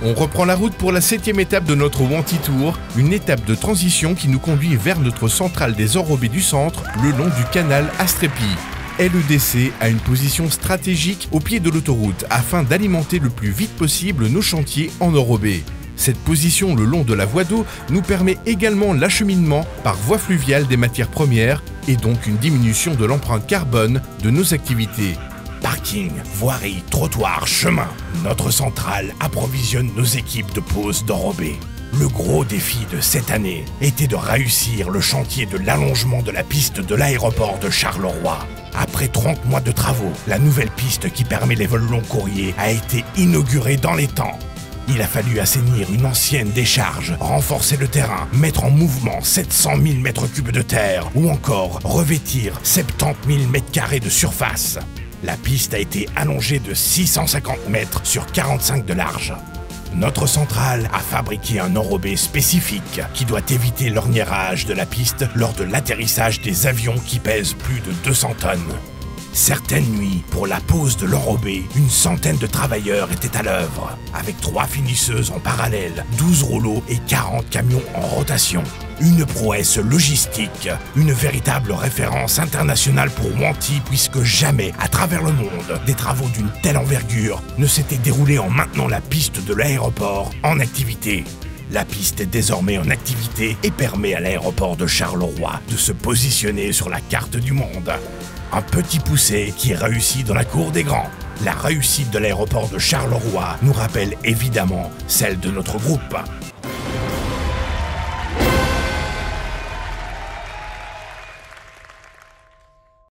On reprend la route pour la 7e étape de notre Wanty Tour, une étape de transition qui nous conduit vers notre centrale des enrobés du centre, le long du canal Astrépy. LEDC a une position stratégique au pied de l'autoroute afin d'alimenter le plus vite possible nos chantiers en enrobés. Cette position le long de la voie d'eau nous permet également l'acheminement par voie fluviale des matières premières et donc une diminution de l'empreinte carbone de nos activités. Parking, voirie, trottoir, chemin. Notre centrale approvisionne nos équipes de pose d'enrobés. Le gros défi de cette année était de réussir le chantier de l'allongement de la piste de l'aéroport de Charleroi. Après 30 mois de travaux, la nouvelle piste qui permet les vols long courriers a été inaugurée dans les temps. Il a fallu assainir une ancienne décharge, renforcer le terrain, mettre en mouvement 700 000 m3 de terre ou encore revêtir 70 000 m² de surface. La piste a été allongée de 650 mètres sur 45 de large. Notre centrale a fabriqué un enrobé spécifique qui doit éviter l'orniérage de la piste lors de l'atterrissage des avions qui pèsent plus de 200 tonnes. Certaines nuits, pour la pose de l'enrobé, une centaine de travailleurs étaient à l'œuvre, avec 3 finisseuses en parallèle, 12 rouleaux et 40 camions en rotation. Une prouesse logistique, une véritable référence internationale pour Wanty puisque jamais, à travers le monde, des travaux d'une telle envergure ne s'étaient déroulés en maintenant la piste de l'aéroport en activité. La piste est désormais en activité et permet à l'aéroport de Charleroi de se positionner sur la carte du monde. Un petit poussé qui est réussi dans la cour des grands. La réussite de l'aéroport de Charleroi nous rappelle évidemment celle de notre groupe.